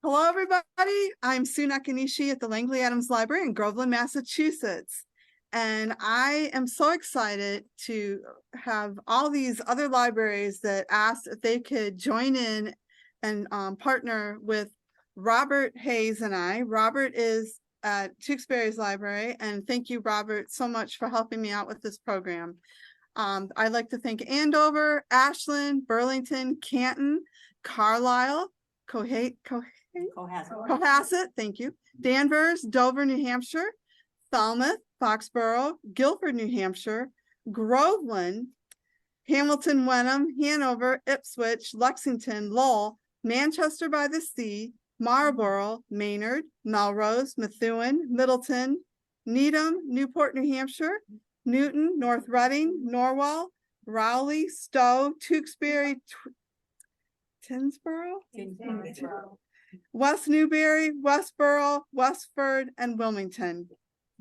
Hello, everybody. I'm Sue Nakanishi at the Langley-Adams Library in Groveland, Massachusetts. And I am so excited to have all these other libraries that asked if they could join in and partner with Robert Hayes and I. Robert is at Tewksbury's Library, and thank you, Robert, so much for helping me out with this program. I'd like to thank Andover, Ashland, Burlington, Canton, Carlisle, Cohasset, thank you, Danvers, Dover, New Hampshire, Falmouth, Foxborough, Guilford, New Hampshire, Groveland, Hamilton, Wenham, Hanover, Ipswich, Lexington, Lowell, Manchester by the Sea, Marlborough, Maynard, Melrose, Methuen, Middleton, Needham, Newport, New Hampshire, Newton, North Reading, Norwell, Rowley, Stowe, Tewksbury, Tinsboro, West Newbury, Westboro, Westford, and Wilmington.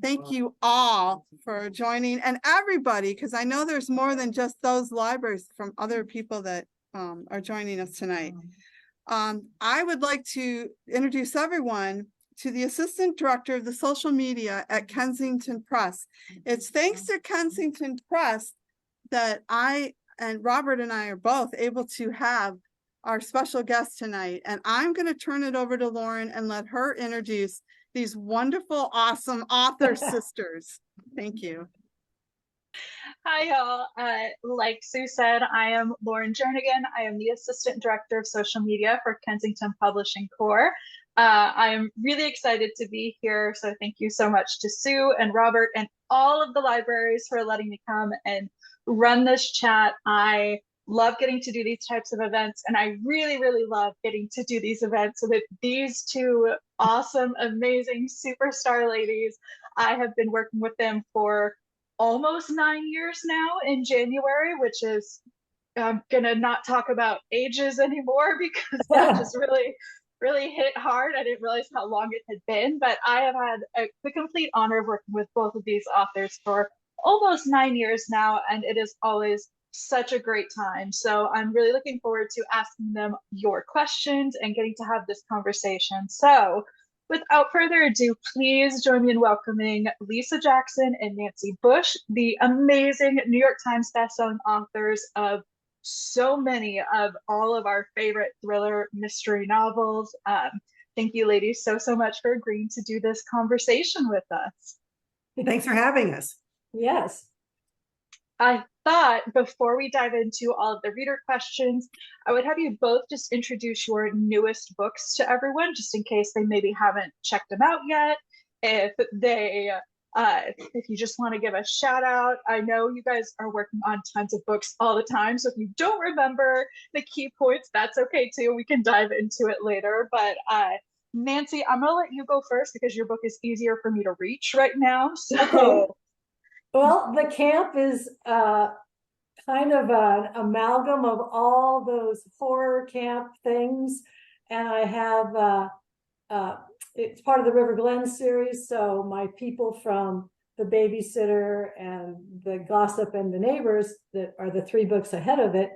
Thank you all for joining, and everybody, because I know there's more than just those libraries from other people that are joining us tonight. I would like to introduce everyone to the Assistant Director of the Social Media at Kensington Press. It's thanks to Kensington Press that I and Robert and I are both able to have our special guest tonight. And I'm going to turn it over to Lauren and let her introduce these wonderful, awesome author sisters. Thank you. Hi, y'all. Like Sue said, I am Lauren Jernigan. I am the Assistant Director of Social Media for Kensington Publishing Corps. I am really excited to be here, so thank you so much to Sue and Robert and all of the libraries for letting me come and run this chat. I love getting to do these types of events, and I really, really love getting to do these events with these two awesome, amazing superstar ladies. I have been working with them for almost 9 years now in January, which is, I'm gonna not talk about ages anymore because that just really hit hard. I didn't realize how long it had been, but I have had the complete honor of working with both of these authors for almost 9 years now, and it is always such a great time. So I'm really looking forward to asking them your questions and getting to have this conversation. So without further ado, please join me in welcoming Lisa Jackson and Nancy Bush, the amazing New York Times bestselling authors of so many of all of our favorite thriller mystery novels. Thank you, ladies, so much for agreeing to do this conversation with us. Thanks for having us. Yes. I thought before we dive into all of the reader questions, I would have you both just introduce your newest books to everyone, just in case they maybe haven't checked them out yet. If you just want to give a shout out, I know you guys are working on tons of books all the time, so if you don't remember the key points, that's okay too. We can dive into it later. But Nancy, I'm gonna let you go first because your book is easier for me to reach right now. So. Okay. Well, the camp is kind of an amalgam of all those horror camp things, and I have it's part of the River Glen series, so my people from The Babysitter and The Gossip and The Neighbors, that are the 3 books ahead of it,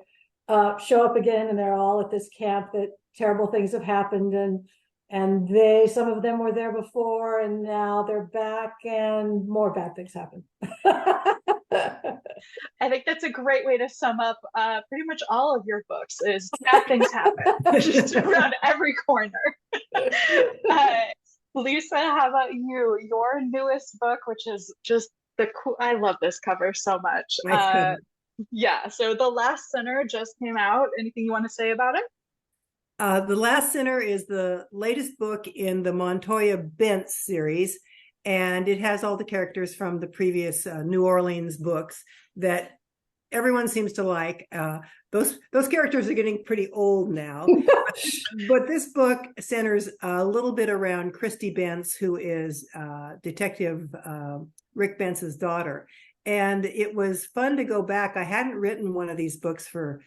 show up again, and they're all at this camp that terrible things have happened, and some of them were there before, and now they're back, and more bad things happen. I think that's a great way to sum up pretty much all of your books, is bad things happen just around every corner. Lisa, how about you? Your newest book, which is just I love this cover so much. Nice yeah, so The Last Sinner just came out. Anything you want to say about it? The Last Sinner is the latest book in the Montoya Bentz series, and it has all the characters from the previous New Orleans books that everyone seems to like. Those characters are getting pretty old now, but this book centers a little bit around Christy Bentz, who is Detective Rick Bentz's daughter. And it was fun to go back. I hadn't written one of these books for,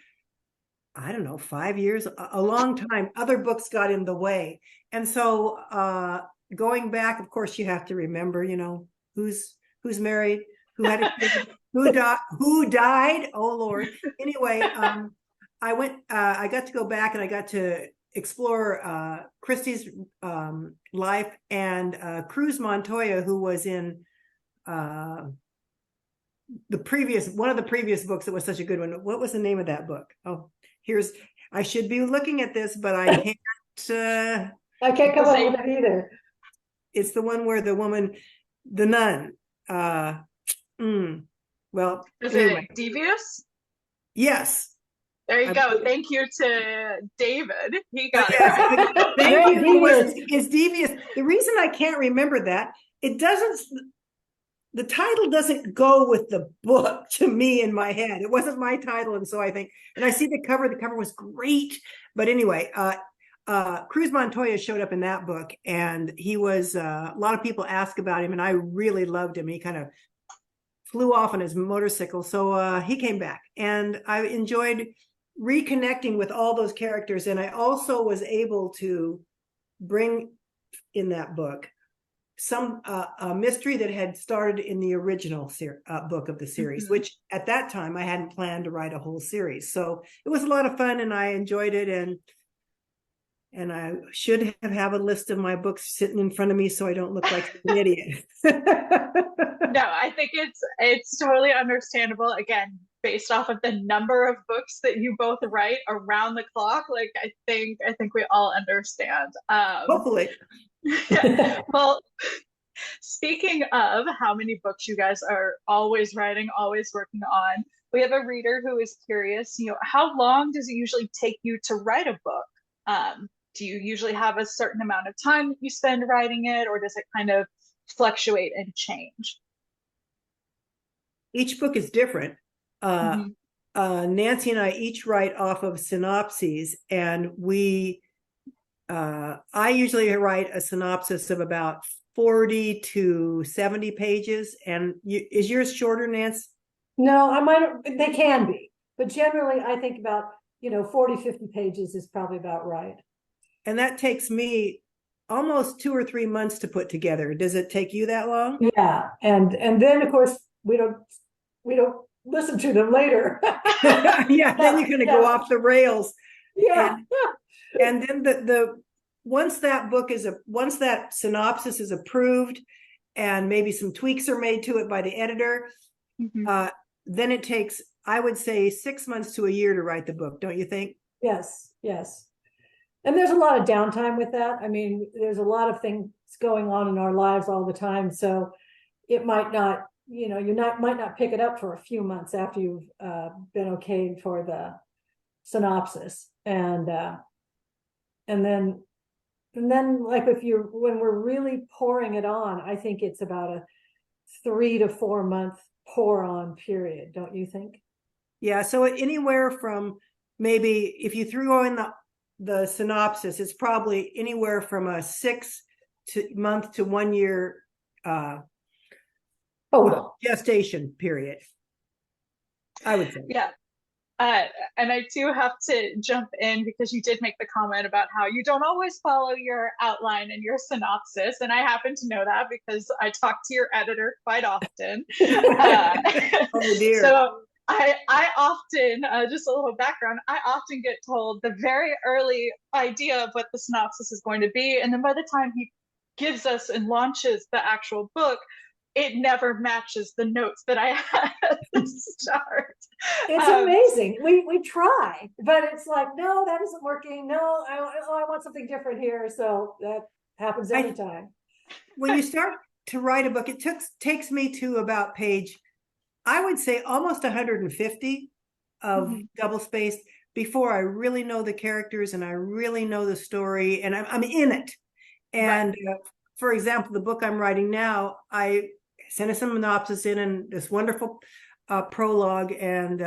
I don't know, 5 years, a long time. Other books got in the way. And so going back, of course, you have to remember, who's married, who had a kid, who died. Oh, Lord. Anyway, I got to go back and I got to explore Christie's life, and Cruz Montoya, who was in one of the previous books that was such a good one. What was the name of that book? Oh, I should be looking at this, but I can't. I can't come up with it either. It's the one where the woman, the nun. Well, Is anyway. it Devious? Yes. There you go. Thank you to David. He got it Yes, right. thank you. It's Devious. The reason I can't remember that, the title doesn't go with the book to me in my head. It wasn't my title. And so I see the cover was great. But anyway, Cruz Montoya showed up in that book, and he was, a lot of people ask about him, and I really loved him. He kind of flew off on his motorcycle. So he came back, and I enjoyed reconnecting with all those characters. And I also was able to bring in that book some a mystery that had started in the original book of the series, which at that time I hadn't planned to write a whole series. So it was a lot of fun, and I enjoyed it. And I should have a list of my books sitting in front of me so I don't look like an idiot. No, I think it's totally understandable. Again, based off of the number of books that you both write around the clock, like I think we all understand. Hopefully. Well, speaking of how many books you guys are always writing, always working on, we have a reader who is curious, how long does it usually take you to write a book? Do you usually have a certain amount of time that you spend writing it, or does it kind of fluctuate and change? Each book is different. Nancy and I each write off of synopses, and I usually write a synopsis of about 40 to 70 pages. And is yours shorter, Nancy? No, they can be, but generally I think about, 40, 50 pages is probably about right. And that takes me almost 2 or 3 months to put together. Does it take you that long? Yeah. And then of course we don't listen to them later. Yeah, then you're gonna go off the rails. Yeah. And then once that synopsis is approved and maybe some tweaks are made to it by the editor, then it takes, I would say, 6 months to a year to write the book, don't you think? Yes. And there's a lot of downtime with that. I mean, there's a lot of things going on in our lives all the time. So it might not, might not pick it up for a few months after you've been okayed for the synopsis. And then like when we're really pouring it on, I think it's about a 3 to 4 month pour on period, don't you think? Yeah. So anywhere from, maybe if you threw in the synopsis, it's probably anywhere from a 6 month to 1 year gestation period, I would say. Yeah. And I do have to jump in because you did make the comment about how you don't always follow your outline and your synopsis. And I happen to know that because I talk to your editor quite often. Oh dear. So I often, just a little background, I often get told the very early idea of what the synopsis is going to be. And then by the time he gives us and launches the actual book, it never matches the notes that I had at the start. It's amazing. We try, but it's like, no, that isn't working. No, I want something different here. So that happens every time. When you start to write a book, it takes me to about page, I would say almost 150 of double spaced before I really know the characters and I really know the story and I'm in it. And for example, the book I'm writing now, I sent a synopsis in and this wonderful prologue, and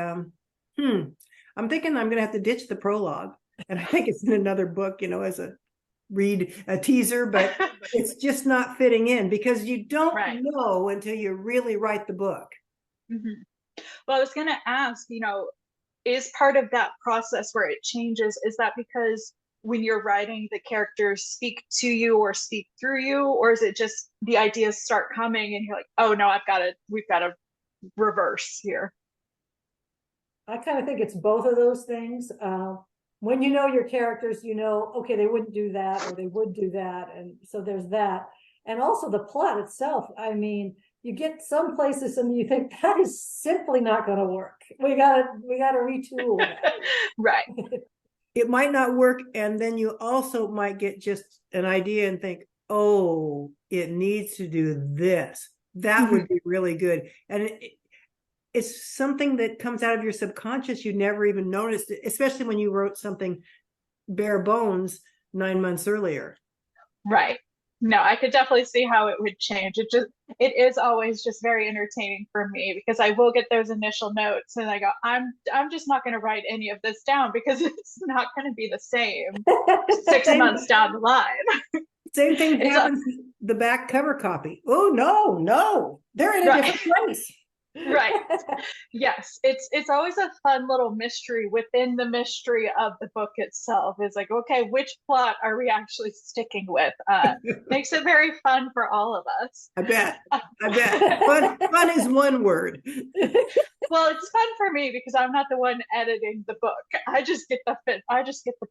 I'm thinking I'm going to have to ditch the prologue, and I think it's in another book, as a teaser, but it's just not fitting in because you don't know until you really write the book. Well, I was going to ask, is part of that process where it changes, is that because when you're writing, the characters speak to you or speak through you, or is it just the ideas start coming and you're like, oh no, we've got to reverse here? I kind of think it's both of those things. when you know your characters, you know, okay, they wouldn't do that or they would do that. And so there's that. And also the plot itself. I mean, you get some places and you think that is simply not going to work. We gotta retool that. Right. It might not work. And then you also might get just an idea and think, oh, it needs to do this. That would be really good. And it's something that comes out of your subconscious. You never even noticed it, especially when you wrote something bare bones 9 months earlier. Right. No, I could definitely see how it would change. It is always just very entertaining for me because I will get those initial notes and I go, I'm just not going to write any of this down because it's not going to be the same 6 months down the line. Same thing happens with the back cover copy. Oh no, they're in a different place. Right. Yes. It's always a fun little mystery within the mystery of the book itself. It's like, okay, which plot are we actually sticking with? Makes it very fun for all of us. I bet. Fun is one word. Well, it's fun for me because I'm not the one editing the book. I just get the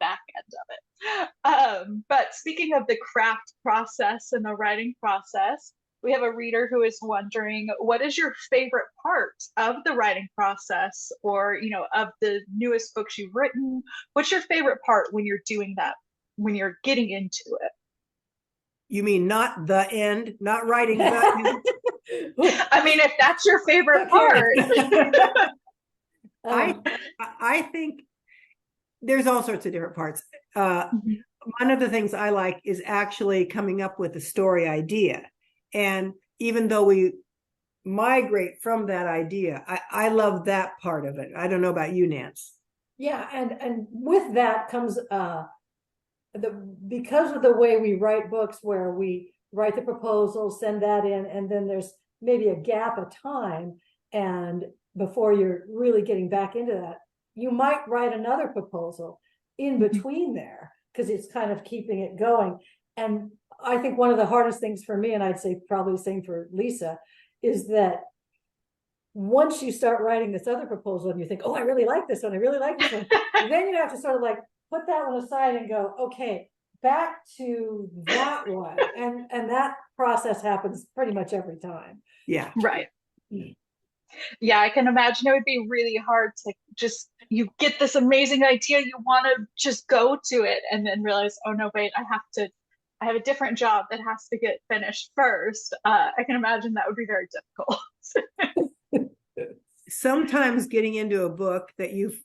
back end of it. But speaking of the craft process and the writing process, we have a reader who is wondering, what is your favorite part of the writing process or, of the newest books you've written? What's your favorite part when you're doing that, when you're getting into it? You mean not the end, not writing the end? I mean, if that's your favorite part. I think there's all sorts of different parts. One of the things I like is actually coming up with a story idea. And even though we migrate from that idea, I love that part of it. I don't know about you, Nance. Yeah, and with that comes because of the way we write books, where we write the proposal, send that in, and then there's maybe a gap of time, and before you're really getting back into that, you might write another proposal in between there because it's kind of keeping it going. And I think one of the hardest things for me, and I'd say probably the same for Lisa, is that once you start writing this other proposal and you think, oh, I really like this one, I really like this one, then you have to sort of like put that one aside and go, okay, back to that one. And that process happens pretty much every time. Yeah. Right. Yeah, I can imagine it would be really hard to just, you get this amazing idea, you want to just go to it and then realize, oh no, wait, I have a different job that has to get finished first. I can imagine that would be very difficult. Sometimes getting into a book that you've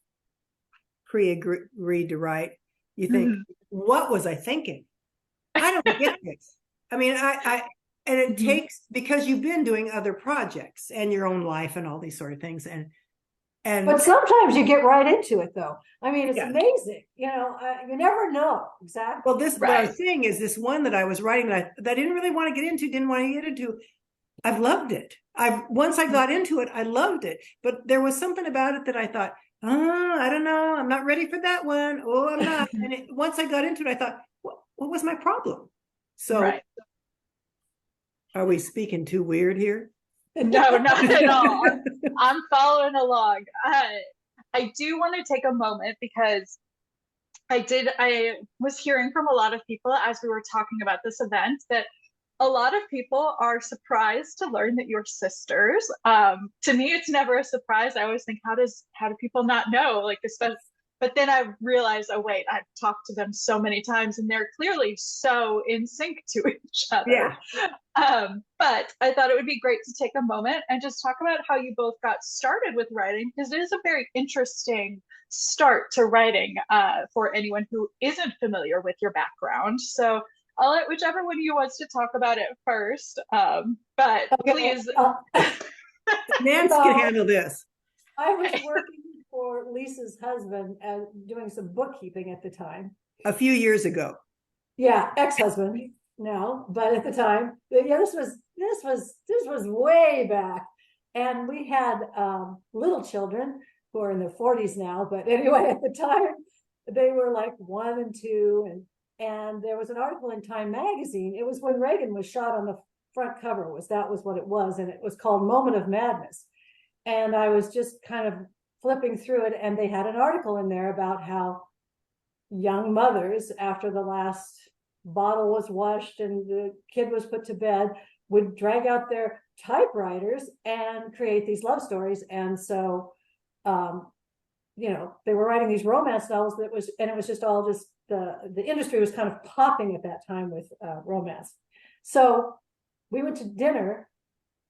pre-agreed to write, you think, what was I thinking? I don't get this. I mean, and it takes, because you've been doing other projects and your own life and all these sort of things. But sometimes you get right into it, though. I mean, it's amazing. You never know exactly. Well, what I was saying is this one that I was writing that I didn't really want to get into, I've loved it. Once I got into it, I loved it. But there was something about it that I thought, I don't know, I'm not ready for that one. Oh, I'm not. And once I got into it, I thought, what was my problem? So are we speaking too weird here? No, not at all. I'm following along. I do want to take a moment because I was hearing from a lot of people as we were talking about this event that a lot of people are surprised to learn that you're sisters. To me, it's never a surprise. I always think, how do people not know? Like, especially, but then I realized, oh wait, I've talked to them so many times and they're clearly so in sync to each other. Yeah. But I thought it would be great to take a moment and just talk about how you both got started with writing, because it is a very interesting start to writing for anyone who isn't familiar with your background. So I'll let whichever one of you wants to talk about it first. But please. Nance can handle this. I was working for Lisa's husband and doing some bookkeeping at the time. A few years ago. Yeah, ex-husband now, but at the time, this was way back, and we had little children who are in their 40s now. But anyway, at the time, they were like 1 and 2, and there was an article in Time magazine. It was when Reagan was shot on the front cover. That was what it was, and it was called Moment of Madness. And I was just kind of flipping through it, and they had an article in there about how young mothers, after the last bottle was washed and the kid was put to bed, would drag out their typewriters and create these love stories. And so, they were writing these romance novels it was just all just the industry was kind of popping at that time with romance. So we went to dinner,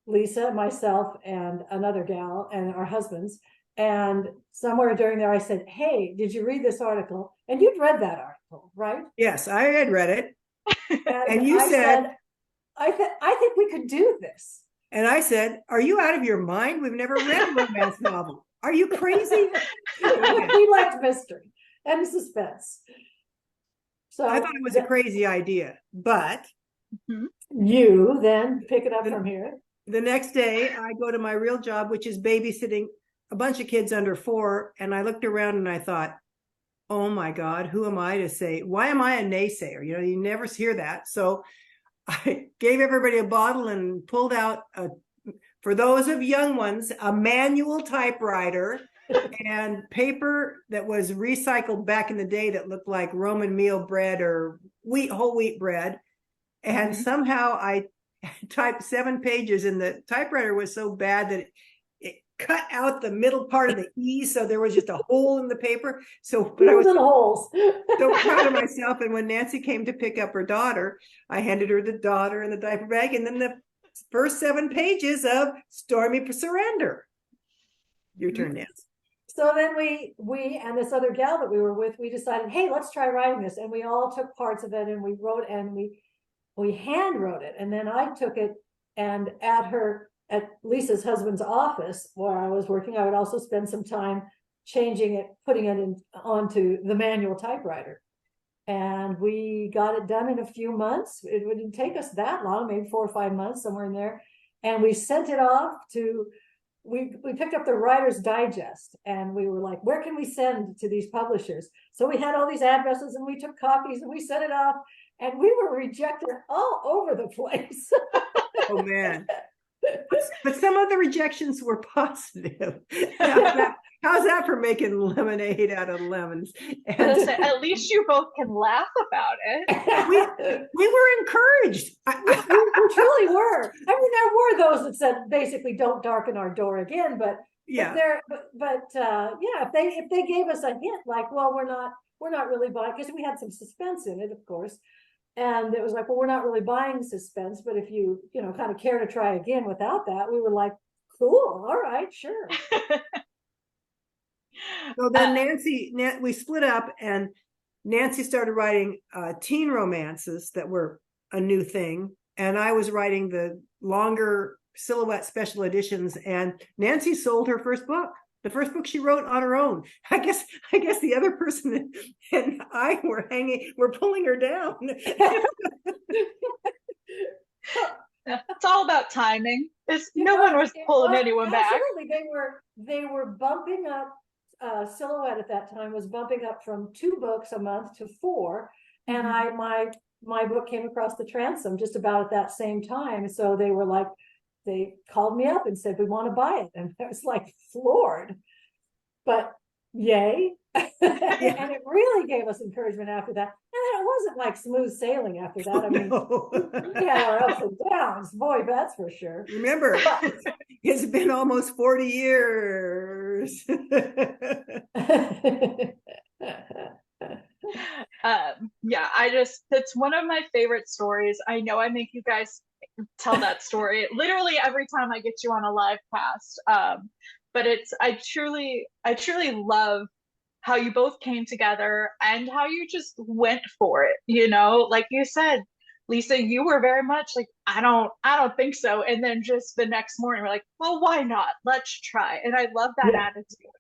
Lisa, myself, and another gal, and our husbands. And somewhere during there, I said, "Hey, did you read this article?" And you'd read that article, right? Yes, I had read it. And you I said, I think we could do this. and I said, "Are you out of your mind? We've never read a romance novel. Are you crazy?" We liked mystery and suspense. So I thought it was a crazy idea, but you then pick it up from here. the next day I go to my real job, which is babysitting a bunch of kids under 4. And I looked around and I thought, oh my God, who am I to say, why am I a naysayer? You never hear that. So I gave everybody a bottle and pulled out, for those of young ones, a manual typewriter and paper that was recycled back in the day that looked like Roman meal bread or whole wheat bread. And somehow I typed 7 pages, and the typewriter was so bad that it cut out the middle part of the E, so there was just a hole in the paper. But I was holes. so proud of myself. And when Nancy came to pick up her daughter, I handed her the daughter and the diaper bag, and then the first 7 pages of Stormy Surrender. Your turn, Nancy. So then we and this other gal that we were with, we decided, hey, let's try writing this. And we all took parts of it and we wrote, and we hand wrote it. And then I took it, and at Lisa's husband's office where I was working, I would also spend some time changing it, putting it onto the manual typewriter. And we got it done in a few months. It wouldn't take us that long, maybe 4 or 5 months, somewhere in there. And we sent it off to, we picked up the Writer's Digest, and we were like, where can we send to these publishers? So we had all these addresses, and we took copies and we sent it off, and we were rejected all over the place. Oh man. But some of the rejections were positive. How's that for making lemonade out of lemons? And at least you both can laugh about it. we were encouraged. We truly were. I mean, there were those that said basically, "Don't darken our door again." But yeah, if they gave us a hint, like, well, we're not really buying, because we had some suspense in it, of course. And it was like, well, we're not really buying suspense, but if you kind of care to try again without that, we were like, cool, all right, sure. So then we split up, and Nancy started writing teen romances that were a new thing. And I was writing the longer silhouette special editions, and Nancy sold her first book. The first book she wrote on her own. I guess the other person and I were pulling her down. It's all about timing. No one was pulling anyone back. Absolutely, they were bumping up. Silhouette at that time was bumping up from 2 books a month to 4, and my book came across the transom just about at that same time. So they were like, they called me up and said, we want to buy it. And I was like floored, but yay. And it really gave us encouragement after that. And then it wasn't like smooth sailing after that. I mean, we had our ups and downs, boy, that's for sure. Remember, it's been almost 40 years. It's one of my favorite stories. I know I make you guys tell that story literally every time I get you on a live cast. But I truly love how you both came together and how you just went for it. Like you said, Lisa, you were very much like, I don't think so. And then just the next morning, we're like, well, why not? Let's try. And I love that attitude.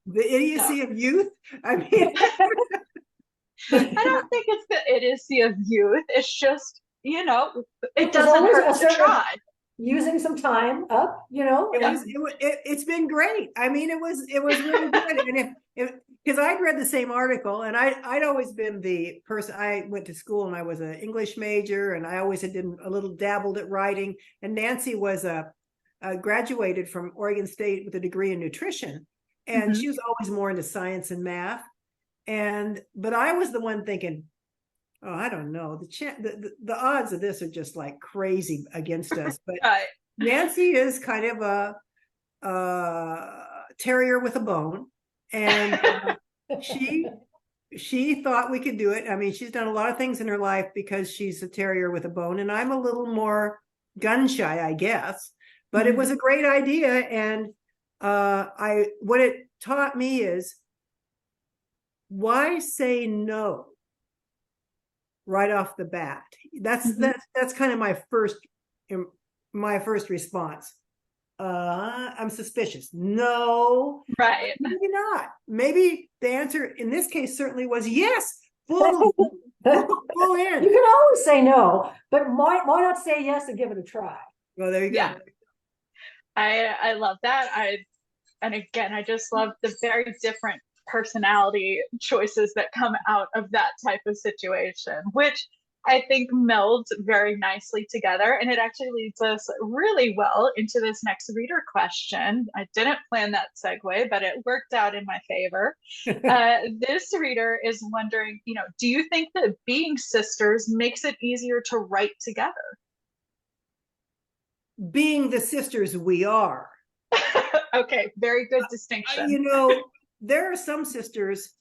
The idiocy of youth. I mean, I don't think it's the idiocy of youth. It's just, it doesn't hurt to try. Using some time up, it's been great. I mean, it was really good. And because I'd read the same article, and I'd always been the person. I went to school and I was an English major, and I always had been a little dabbled at writing. And Nancy was graduated from Oregon State with a degree in nutrition, and she was always more into science and math. But I was the one thinking, oh, I don't know. The odds of this are just like crazy against us. But Right. Nancy is kind of a terrier with a bone, and she thought we could do it. I mean, she's done a lot of things in her life because she's a terrier with a bone, and I'm a little more gun shy, I guess. But it was a great idea, and what it taught me is, why say no right off the bat? That's kind of my first response. I'm suspicious. No, Right. maybe not. Maybe the answer in this case certainly was yes. Full in. You can always say no, but why not say yes and give it a try? Well, there you go. Yeah. I love that. And again, I just love the very different personality choices that come out of that type of situation, which I think melds very nicely together. And it actually leads us really well into this next reader question. I didn't plan that segue, but it worked out in my favor. This reader is wondering, do you think that being sisters makes it easier to write together? Being the sisters we are. Okay, very good distinction. There are some sisters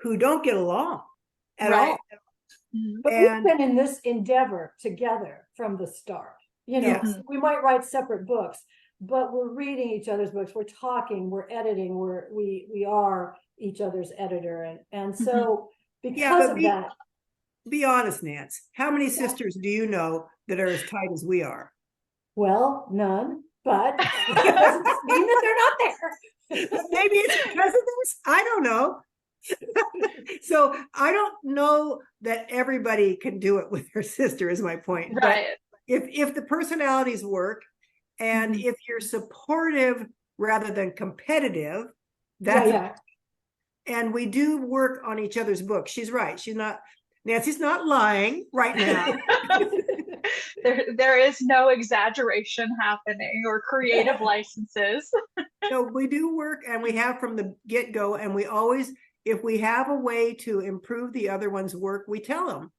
who don't get along at all. But we've been in this endeavor together from the start. Yes. We might write separate books, but we're reading each other's books, we're talking, we're editing, we are each other's editor. And so because of that. Be honest, Nance. How many sisters do you know that are as tight as we are? Well, none, but it doesn't mean that they're not there. Maybe it's because of this. I don't know. So I don't know that everybody can do it with their sister, is my point. Right. But if the personalities work, and if you're supportive rather than competitive, that's and we do work on each other's books. She's right. Nancy's not lying right now. There is no exaggeration happening or creative licenses. So we do work, and we have from the get-go, and we always, if we have a way to improve the other one's work, we tell them,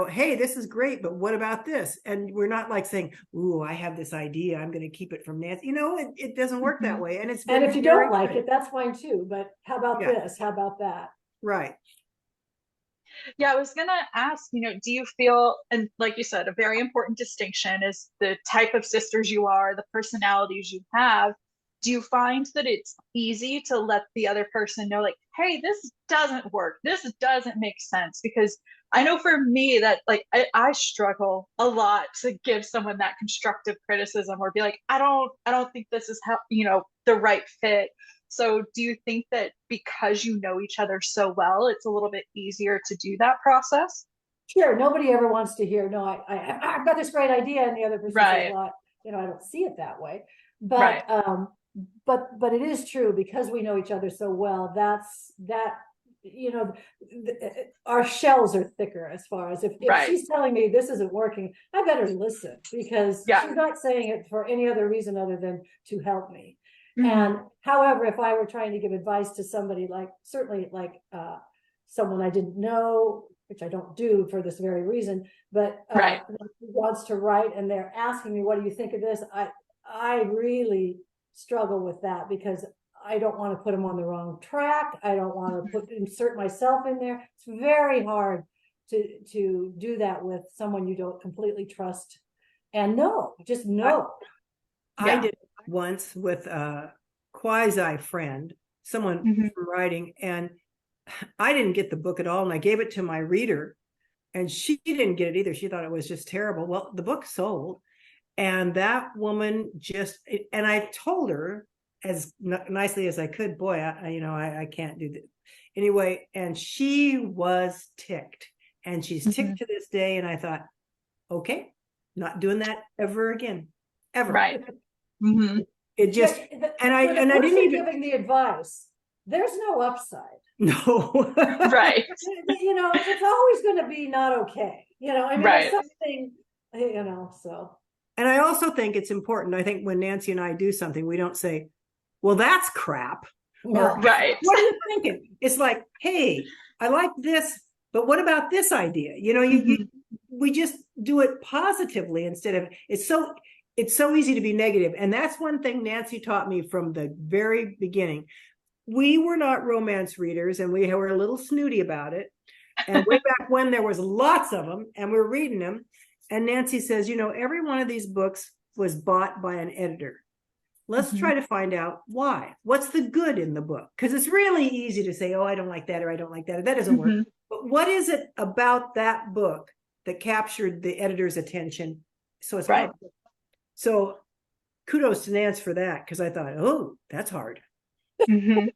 hey, this is great, but what about this? And we're not like saying, ooh, I have this idea, I'm going to keep it from Nancy. It doesn't work that way. And if you don't like it, that's fine too. But how about this? How about that? Right. Yeah, I was going to ask, do you feel, and like you said, a very important distinction is the type of sisters you are, the personalities you have. Do you find that it's easy to let the other person know, like, hey, this doesn't work, this doesn't make sense? Because I know for me that, like, I struggle a lot to give someone that constructive criticism or be like, I don't think this is how, the right fit. So do you think that because you know each other so well, it's a little bit easier to do that process? Sure. Nobody ever wants to hear, no, I've got this great idea, and the other person says, well, I don't see it that way. But but it is true, because we know each other so well. Our shells are thicker as far as if she's telling me this isn't working, I better listen, because she's not saying it for any other reason other than to help me. And however, if I were trying to give advice to somebody, certainly someone I didn't know, which I don't do for this very reason, but wants to write and they're asking me, what do you think of this? I really struggle with that, because I don't want to put them on the wrong track. I don't want to insert myself in there. It's very hard to do that with someone you don't completely trust. And just no. I did once with a quasi friend, someone from writing, and I didn't get the book at all, and I gave it to my reader, and she didn't get it either. She thought it was just terrible. Well, the book sold, and that woman and I told her as nicely as I could, boy, I can't do this anyway. And she was ticked, and she's ticked to this day. And I thought, okay, not doing that ever again, ever. Right. It just, and I didn't even giving the advice. There's no upside. No. Right. It's always going to be not okay. It's something, so. And I also think it's important. I think when Nancy and I do something, we don't say, well, that's crap. No. Right. What are you thinking? It's like, hey, I like this, but what about this idea? We just do it positively instead of it's so easy to be negative. And that's one thing Nancy taught me from the very beginning. We were not romance readers, and we were a little snooty about it. And way back when there was lots of them, and we're reading them. And Nancy says, every one of these books was bought by an editor. Let's try to find out why. What's the good in the book? Because it's really easy to say, oh, I don't like that, or I don't like that. That doesn't work. But what is it about that book that captured the editor's attention? So it's right. So kudos to Nance for that, because I thought, oh, that's hard. No,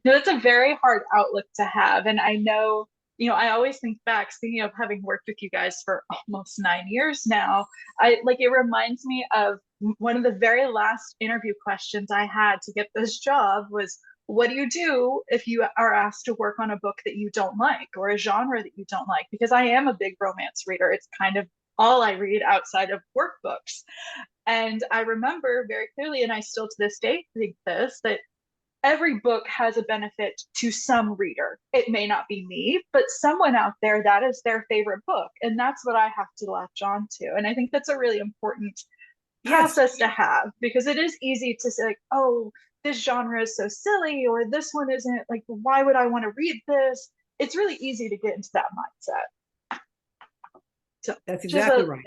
that's a very hard outlook to have. And I know, I always think back, speaking of having worked with you guys for almost 9 years now, it reminds me of one of the very last interview questions I had to get this job was, what do you do if you are asked to work on a book that you don't like or a genre that you don't like? Because I am a big romance reader. It's kind of all I read outside of workbooks. And I remember very clearly, and I still to this day think this, that every book has a benefit to some reader. It may not be me, but someone out there, that is their favorite book. And that's what I have to latch on to. And I think that's a really important process to have, because it is easy to say, like, oh, this genre is so silly, or this one isn't, like, why would I want to read this? It's really easy to get into that mindset. So that's exactly right.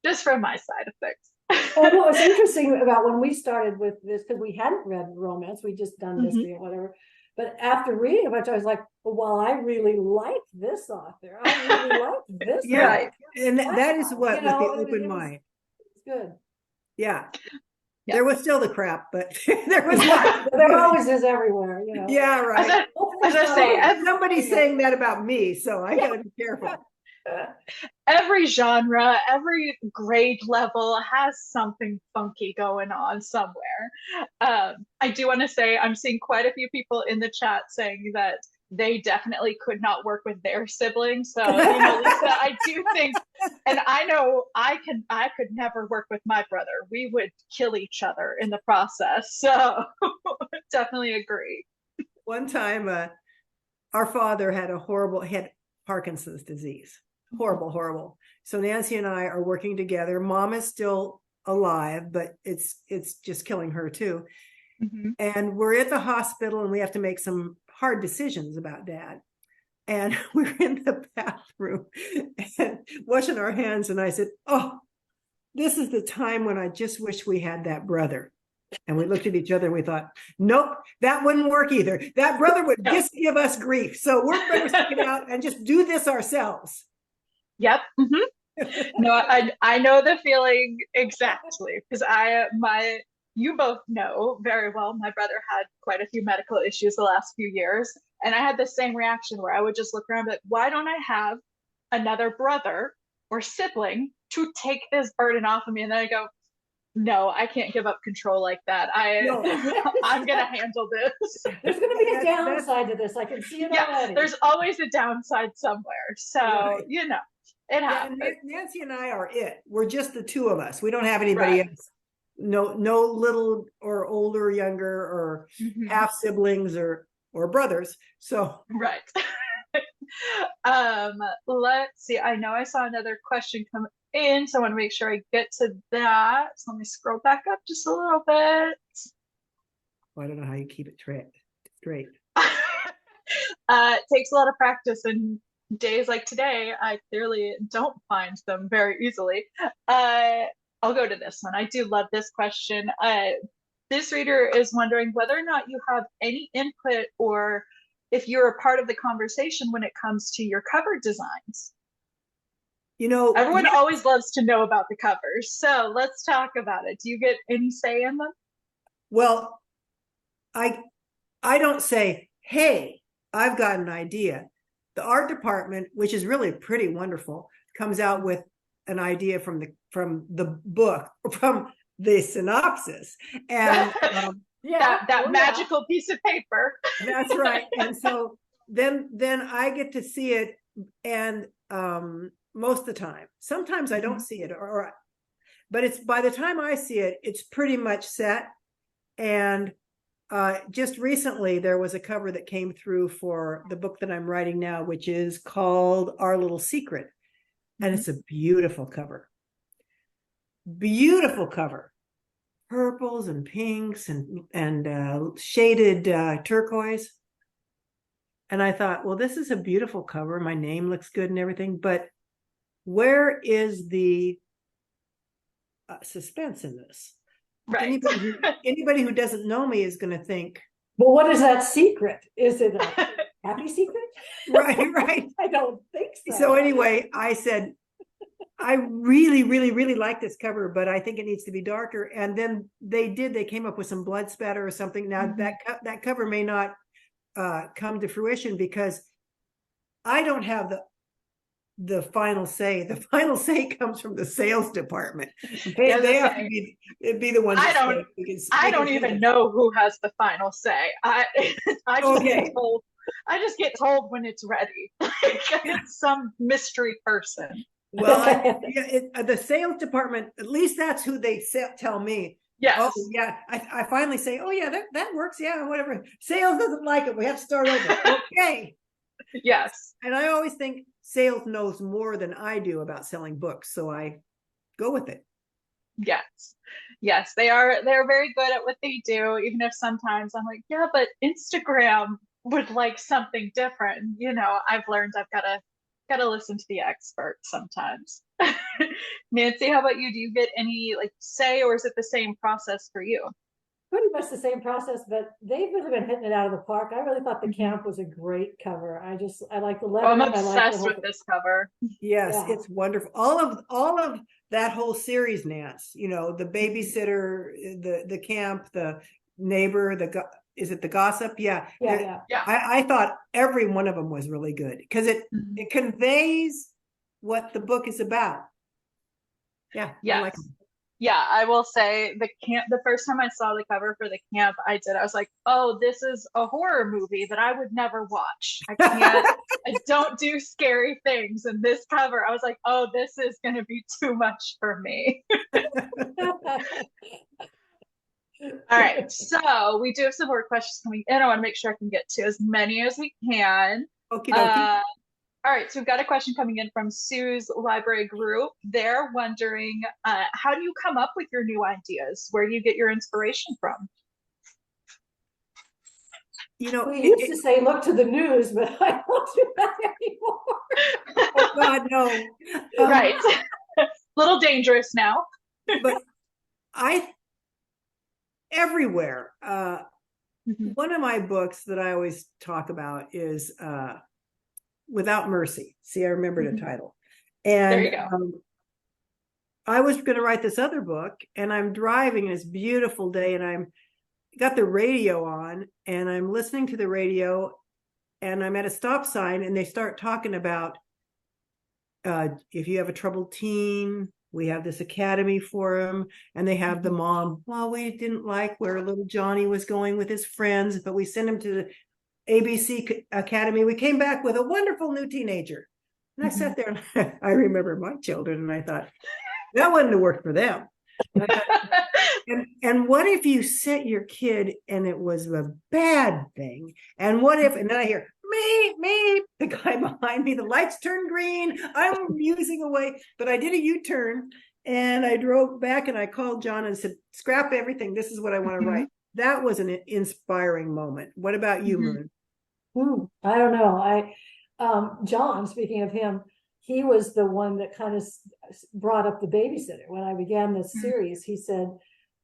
Just from my side of things. Well, what's interesting about when we started with this, because we hadn't read romance, we just done mystery or whatever. But after reading a bunch, I was like, well, I really like this author. I really like this. Right. And that is what, with the open mind. It's good. Yeah. There was still the crap, but there was there always is everywhere, Yeah, right. As I say, somebody's saying that about me, so I gotta be careful. Every genre, every grade level has something funky going on somewhere. I do want to say I'm seeing quite a few people in the chat saying that they definitely could not work with their siblings. So, Lisa, I do think, and I know I could never work with my brother. We would kill each other in the process. So definitely agree. One time, our father had Parkinson's disease. Horrible. So Nancy and I are working together. Mom is still alive, but it's just killing her too. And we're at the hospital, and we have to make some hard decisions about Dad. And we're in the bathroom and washing our hands. And I said, oh, this is the time when I just wish we had that brother. And we looked at each other and we thought, nope, that wouldn't work either. That brother would just give us grief. So we're better stick it out and just do this ourselves. Yep. No, I know the feeling exactly, because you both know very well, my brother had quite a few medical issues the last few years. And I had the same reaction where I would just look around and be like, why don't I have another brother or sibling to take this burden off of me? And then I go, no, I can't give up control like that. I'm going to handle this. There's going to be a downside to this. I can see it already. There's always a downside somewhere. So, it happens. Yeah, Nancy and I are it. We're just the two of us. We don't have anybody else. No little or older, younger, or half siblings or brothers. So right. Let's see. I know I saw another question come in, so I want to make sure I get to that. So let me scroll back up just a little bit. Well, I don't know how you keep it straight. It takes a lot of practice, and days like today, I clearly don't find them very easily. I'll go to this one. I do love this question. This reader is wondering whether or not you have any input, or if you're a part of the conversation when it comes to your cover designs. Everyone always loves to know about the covers. So let's talk about it. Do you get any say in them? Well, I don't say, hey, I've got an idea. The art department, which is really pretty wonderful, comes out with an idea from the book, from the synopsis, and that magical piece of paper. That's right. And so then I get to see it, and most of the time, sometimes I don't see it, but it's by the time I see it, it's pretty much set, and just recently there was a cover that came through for the book that I'm writing now, which is called Our Little Secret. And it's a beautiful cover. Beautiful cover. Purples and pinks and shaded turquoise. And I thought, well, this is a beautiful cover. My name looks good and everything, but where is the suspense in this? Right. Anybody who doesn't know me is going to think, But what is that secret? Is it a happy secret? right. I don't think so. So anyway, I said, I really, really, really like this cover, but I think it needs to be darker. And then they came up with some blood spatter or something. Now that cover may not come to fruition because I don't have the final say. The final say comes from the sales department. They have to be the ones. I don't even know who has the final say. I just get told when it's ready. Like it's some mystery person. Well, the sales department, at least that's who they tell me. Yes. Oh, yeah. I finally say, oh, yeah, that works. Yeah, whatever. Sales doesn't like it. We have to start over. Okay. Yes. And I always think sales knows more than I do about selling books. So I go with it. Yes. Yes. They're very good at what they do, even if sometimes I'm like, yeah, but Instagram would like something different. You know, I've learned I've got to listen to the experts sometimes. Nancy, how about you? Do you get any like say, or is it the same process for you? Pretty much the same process, but they've really been hitting it out of the park. I really thought the camp was a great cover. I like the letter. I'm obsessed with this cover. Yes, yeah. It's wonderful. All of that whole series, Nance, you know, the babysitter, the camp, the neighbor, is it the gossip? Yeah. I thought every one of them was really good because it conveys what the book is about. Yeah. Yes. I like them. Yeah, I will say the first time I saw the cover for the camp, I was like, oh, this is a horror movie that I would never watch. I can't, I don't do scary things. And this cover, I was like, oh, this is going to be too much for me. All right, so we do have some more questions coming in. I want to make sure I can get to as many as we can. Okay. All right, so we've got a question coming in from Sue's library group. They're wondering, how do you come up with your new ideas? Where do you get your inspiration from? You know, we used to say, look to the news, but I don't do that anymore. Oh, God, no. Right. A little dangerous now. But everywhere. One of my books that I always talk about is Without Mercy. See, I remembered a title. And there you go. I was going to write this other book, and I'm driving, and it's a beautiful day, and I'm got the radio on, and I'm listening to the radio, and I'm at a stop sign, and they start talking about if you have a troubled teen, we have this academy for him, and they have the mom. Well, we didn't like where little Johnny was going with his friends, but we sent him to the ABC Academy. We came back with a wonderful new teenager. And I sat there and I remember my children, and I thought, that wouldn't have worked for them. And what if you sent your kid and it was a bad thing? And what if, and then I hear, me, the guy behind me, the lights turned green, I'm musing away, but I did a U-turn and I drove back and I called John and said, scrap everything. This is what I want to write. That was an inspiring moment. What about you, Moon? I don't know. John, speaking of him, he was the one that kind of brought up the babysitter. When I began this series, he said,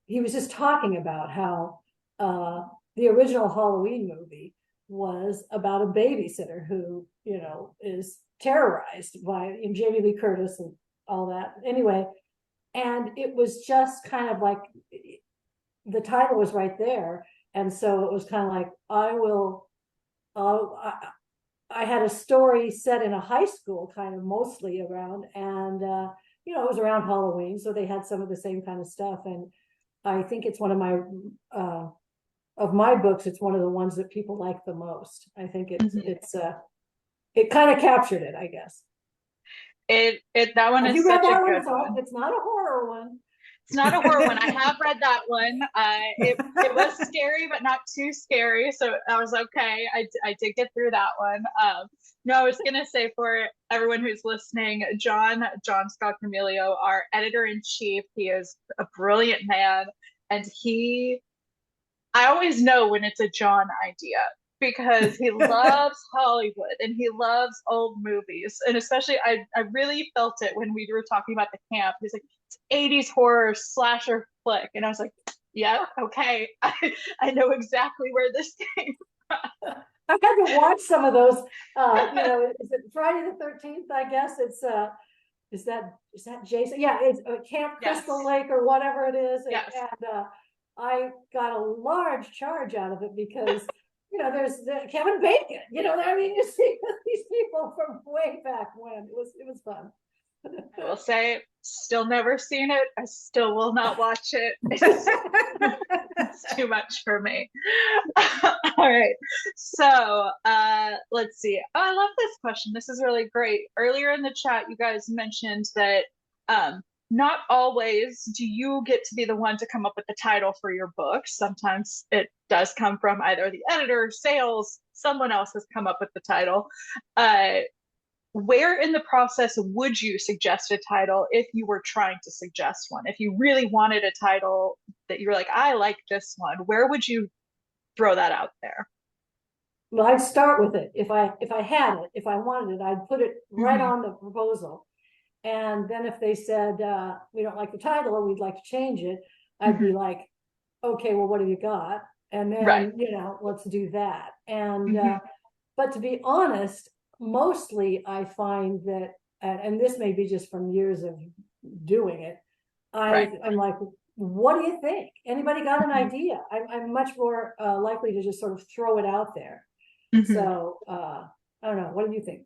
he was just talking about how the original Halloween movie was about a babysitter who, you know, is terrorized by Jamie Lee Curtis and all that. Anyway, and it was just kind of like, the title was right there. And so it was kind of like, I had a story set in a high school, kind of mostly around, and you know, it was around Halloween, so they had some of the same kind of stuff. And I think it's one of my books. It's one of the ones that people like the most. I think it kind of captured it, I guess. That one is such a good one. It's not a horror one. It's not a horror one. I have read that one. It was scary, but not too scary. So I was okay. I did get through that one. No, I was gonna say for everyone who's listening, John Scott Camilio, our editor-in-chief, he is a brilliant man, and I always know when it's a John idea because he loves Hollywood and he loves old movies. And especially, I really felt it when we were talking about the camp. He's like, it's 80s horror slasher flick. And I was like, yeah, okay. I know exactly where this came from. I've had to watch some of those. Is it Friday the 13th? I guess it's is that Jason? Yeah, it's Camp Crystal Lake or whatever it is. Yes. And I got a large charge out of it because there's Kevin Bacon. I mean, you see these people from way back when. It was fun. I will say, still never seen it. I still will not watch it. It's too much for me. All right. So let's see. Oh, I love this question. This is really great. Earlier in the chat, you guys mentioned that not always do you get to be the one to come up with the title for your book. Sometimes it does come from either the editor, sales, someone else has come up with the title. Where in the process would you suggest a title if you were trying to suggest one? If you really wanted a title that you were like, I like this one, where would you throw that out there? Well, I'd start with it. If I had it, if I wanted it, I'd put it right on the proposal. And then if they said, we don't like the title or we'd like to change it, I'd be like, okay, well, what have you got? And then, let's do that. And, but to be honest, mostly I find that, and this may be just from years of doing it, I'm like, what do you think? Anybody got an idea? I'm much more likely to just sort of throw it out there. So I don't know. What do you think?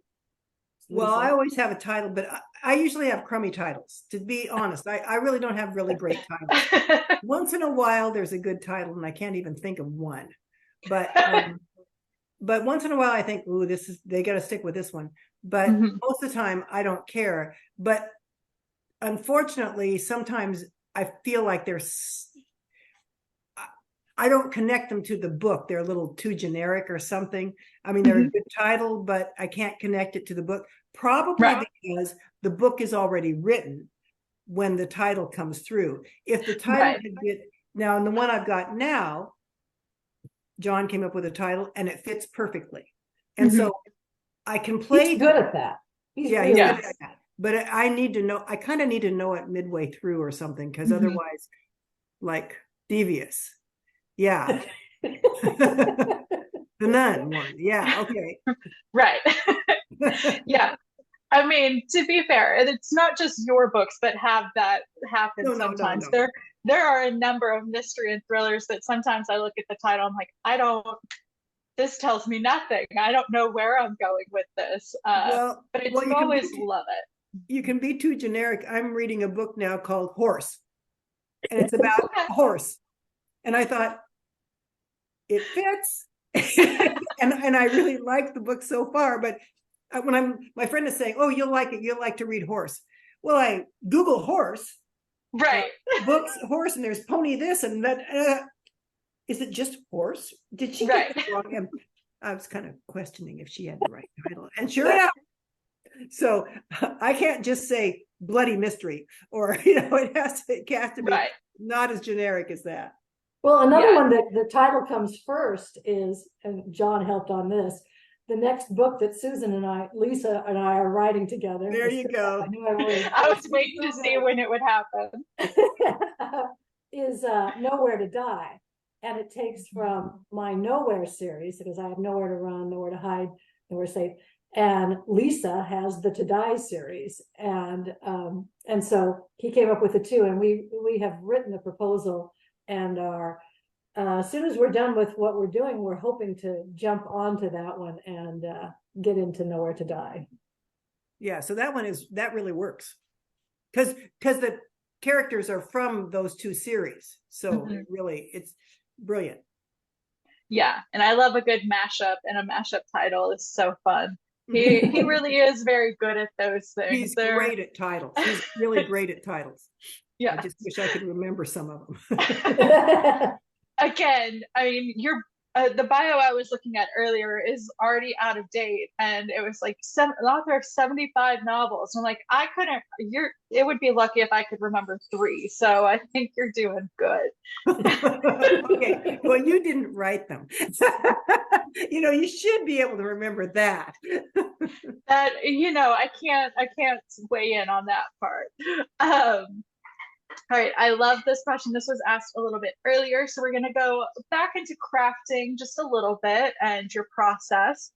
Well, Lisa? I always have a title, but I usually have crummy titles, to be honest. I really don't have really great titles. Once in a while, there's a good title, and I can't even think of one. But once in a while, I think, ooh, they got to stick with this one. But most of the time, I don't care. But unfortunately, sometimes I feel like I don't connect them to the book. They're a little too generic or something. I mean, they're a good title, but I can't connect it to the book. Probably because the book is already written when the title comes through. If the title now, in the one I've got now, John came up with a title and it fits perfectly. And so I can play. He's good at that. He's good at that. But I kind of need to know it midway through or something, because otherwise, like Devious. Yeah. The Nun one. Yeah. Okay. Right. Yeah. I mean, to be fair, it's not just your books that have that happen sometimes. No. There are a number of mystery and thrillers that sometimes I look at the title, I'm like, this tells me nothing. I don't know where I'm going with this. But it's always love it. You can be too generic. I'm reading a book now called Horse, and it's about a horse. And I thought, it fits. and I really like the book so far. But when my friend is saying, oh, you'll like it, you'll like to read Horse. Well, I Google horse. Right. Books, horse, and there's pony this and that. Is it just horse? Did she get it wrong? And I was kind of questioning if she had the right title. And sure enough. So I can't just say bloody mystery, or it has to be not as generic as that. Well, another one that the title comes first is, and John helped on this, the next book that Lisa and I are writing together. There you go. I was waiting to see when it would happen. Is Nowhere to Die. And it takes from my Nowhere series, because I have nowhere to run, nowhere to hide, nowhere safe. And Lisa has the To Die series. And so he came up with the two, and we have written a proposal and are, as soon as we're done with what we're doing, we're hoping to jump onto that one and get into Nowhere to Die. Yeah, so that really works, because the characters are from those two series, so it's brilliant. Yeah, and I love a good mashup, and a mashup title is so fun. He really is very good at those things. He's great at titles. He's really great at titles. Yeah. I just wish I could remember some of them. Again, I mean, the bio I was looking at earlier is already out of date, and it was like an author of 75 novels. I'm like, I couldn't. It would be lucky if I could remember 3. So I think you're doing good. Okay, well, you didn't write them. You should be able to remember that. That I can't weigh in on that part. All right, I love this question. This was asked a little bit earlier, so we're going to go back into crafting just a little bit and your process.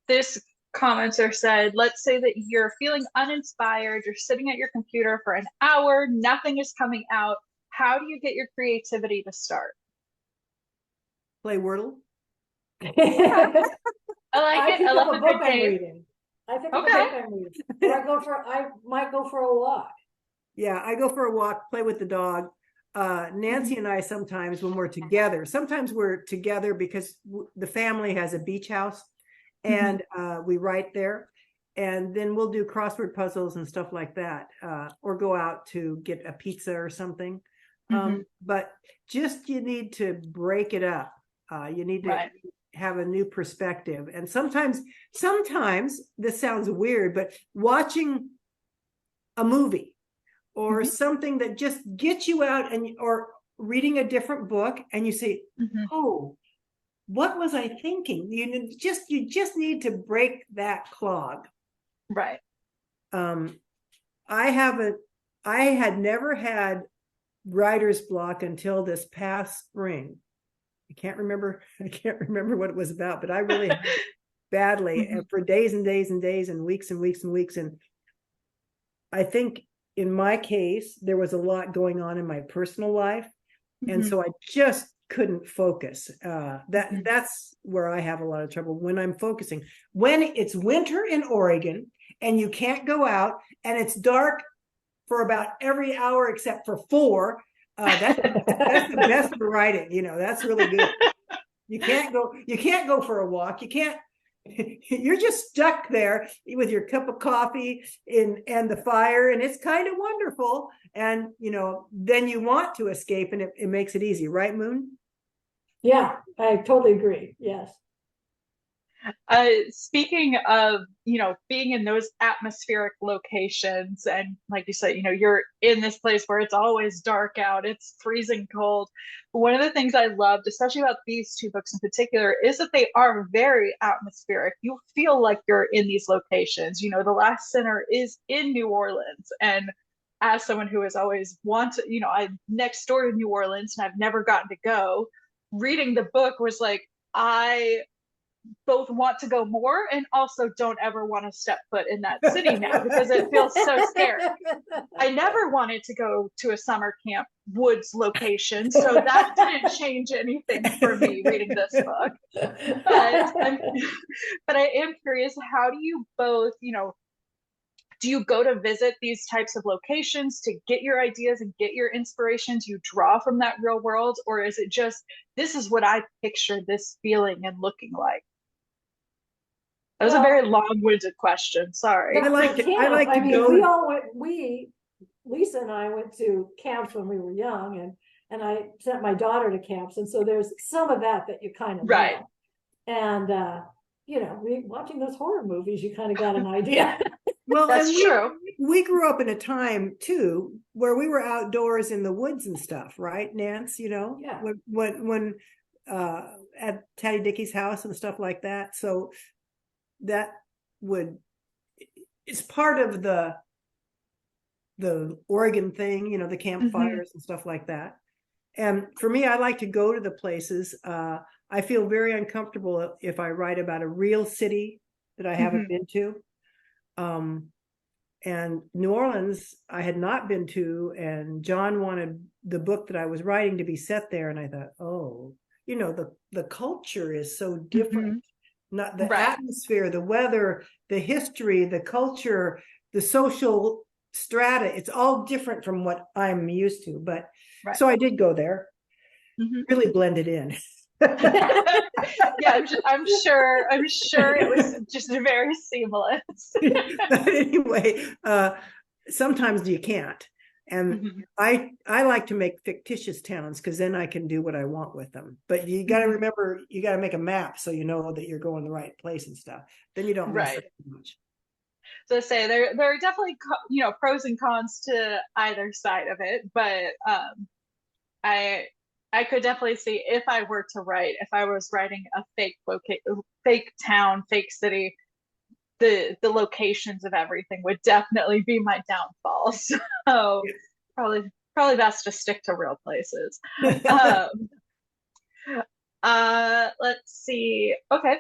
This commenter said, let's say that you're feeling uninspired, you're sitting at your computer for an hour, nothing is coming out. How do you get your creativity to start? Play Wordle. I like it. I love a the book good I'm game. reading. I think of a book I'm reading. Or I might go for a walk. Yeah, I go for a walk, play with the dog. Nancy and I sometimes when we're together, sometimes we're together because the family has a beach house and we write there. And then we'll do crossword puzzles and stuff like that, or go out to get a pizza or something. But just you need to break it up. You need to have a new perspective. And sometimes this sounds weird, but watching a movie or something that just gets you out or reading a different book and you say, oh, what was I thinking? You just need to break that clog. Right. I had never had writer's block until this past spring. I can't remember what it was about, but I really had it badly and for days and days and days and weeks and weeks and weeks. And I think in my case, there was a lot going on in my personal life. And so I just couldn't focus. That's where I have a lot of trouble when I'm focusing. When it's winter in Oregon and you can't go out and it's dark for about every hour except for 4, that's the best for writing. That's really good. You can't go for a walk. You're just stuck there with your cup of coffee and the fire, and it's kind of wonderful. And then you want to escape, and it makes it easy, right, Moon? Yeah, I totally agree. Yes. Speaking of, being in those atmospheric locations, and like you said, you're in this place where it's always dark out, it's freezing cold. One of the things I loved, especially about these 2 books in particular, is that they are very atmospheric. You feel like you're in these locations. The Last Sinner is in New Orleans. And as someone who has always wanted, I'm next door to New Orleans and I've never gotten to go, reading the book was like, I both want to go more and also don't ever want to step foot in that city now because it feels so scary. I never wanted to go to a summer camp woods location, so that didn't change anything for me reading this book. But I am curious, how do you both, do you go to visit these types of locations to get your ideas and get your inspirations? You draw from that real world, or is it just, this is what I picture this feeling and looking like? That was a very long-winded question. Sorry. I like to go. Lisa and I went to camps when we were young, and I sent my daughter to camps, and so there's some of that you kind of right. Know. And watching those horror movies, you kind of got an idea. Well, that's true. We grew up in a time too where we were outdoors in the woods and stuff, right, Nance? Yeah. When at Taddy Dickey's house and stuff like that. So that it's part of the Oregon thing, the campfires and stuff like that. And for me, I like to go to the places. I feel very uncomfortable if I write about a real city that I haven't been to. And New Orleans, I had not been to, and John wanted the book that I was writing to be set there. And I thought, oh, the culture is so different. Not the atmosphere, the weather, the history, the culture, the social strata. It's all different from what I'm used to. But so I did go there, really blended in. Yeah, I'm sure it was just very seamless. But anyway, sometimes you can't. And I like to make fictitious towns because then I can do what I want with them. But you got to remember, you got to make a map so you know that you're going the right place and stuff. Then you don't mess up too much. So say there are definitely pros and cons to either side of it, but I could definitely see if I was writing a fake town, fake city, the locations of everything would definitely be my downfall. So probably best to stick to real places. Let's see. Okay.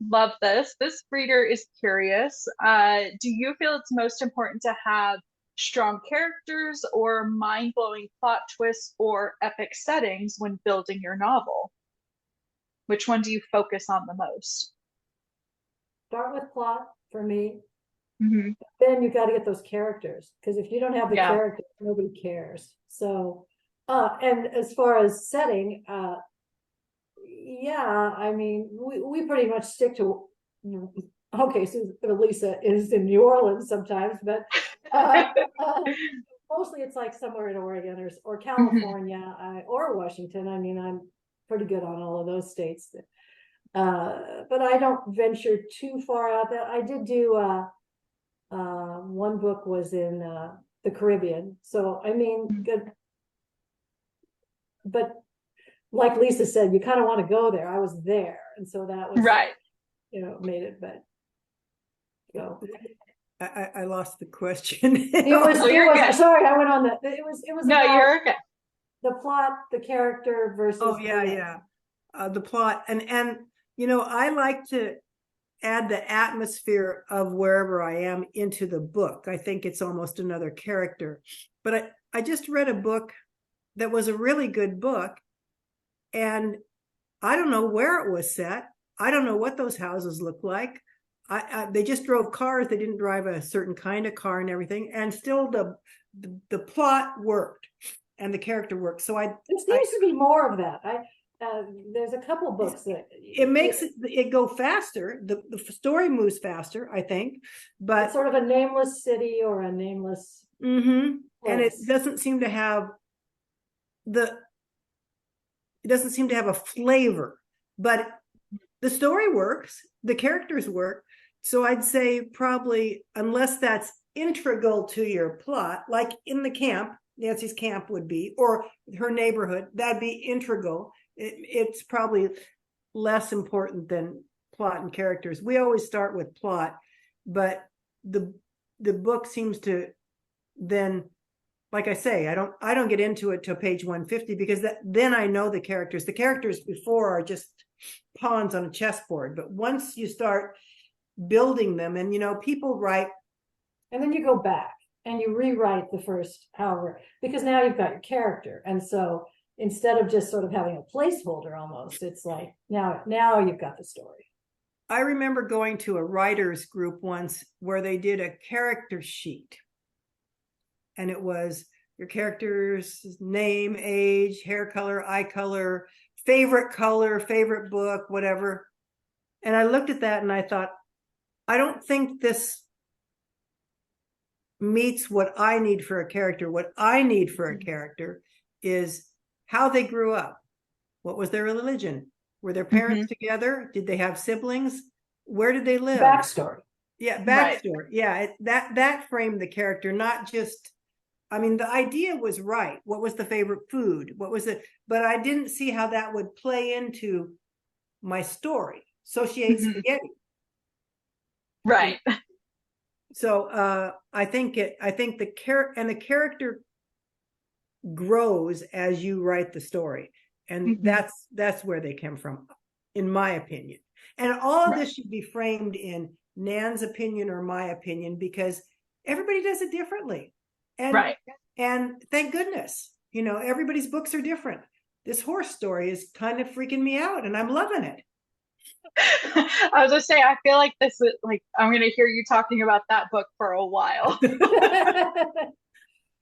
Love this. This reader is curious. Do you feel it's most important to have strong characters or mind-blowing plot twists or epic settings when building your novel? Which one do you focus on the most? Start with plot for me. Mm-hmm. Then you got to get those characters, because if you don't have the characters, nobody cares. So, and as far as setting, yeah, I mean, we pretty much stick to, okay, so Lisa is in New Orleans sometimes, but mostly it's like somewhere in Oregon or California or Washington. I mean, I'm pretty good on all of those states. But I don't venture too far out there. I did do one book was in the Caribbean. So I mean, good. But like Lisa said, you kind of want to go there. I was there, and so that was right. Made it. But go. I lost the question. Sorry, I went on that. It was no, you're okay. The plot, the character versus. Oh yeah. The plot and I like to add the atmosphere of wherever I am into the book. I think it's almost another character. But I just read a book that was a really good book, and I don't know where it was set. I don't know what those houses look like. They just drove cars. They didn't drive a certain kind of car and everything. And still the plot worked and the character worked. So there seems to be more of that. There's a couple books that it makes it go faster. The story moves faster, I think, but it's sort of a nameless city or a nameless and it doesn't seem to have a flavor, but the story works, the characters work. So I'd say probably, unless that's integral to your plot, like in the camp, Nancy's camp would be, or her neighborhood, that'd be integral. It's probably less important than plot and characters. We always start with plot, but the book seems to then, like I say, I don't get into it till page 150 because then I know the characters. The characters before are just pawns on a chessboard, but once you start building them, and people write, and then you go back and you rewrite the first however, because now you've got your character, and so instead of just sort of having a placeholder almost, it's like now you've got the story. I remember going to a writer's group once where they did a character sheet, and it was your character's name, age, hair color, eye color, favorite book, whatever. And I looked at that and I thought, I don't think this meets what I need for a character. What I need for a character is how they grew up. What was their religion? Were their parents together? Did they have siblings? Where did they live? Backstory. Yeah, backstory. Right. Yeah, that framed the character, not just, I mean, the idea was right. What was the favorite food? What was it? But I didn't see how that would play into my story. Associate spaghetti. Right. So I think the character grows as you write the story, and that's where they come from, in my opinion. And all of this should be framed in Nan's opinion or my opinion, because everybody does it differently. And thank goodness, everybody's books are different. This horse story is kind of freaking me out, and I'm loving it. I was gonna say, I feel like this is like, I'm gonna hear you talking about that book for a while.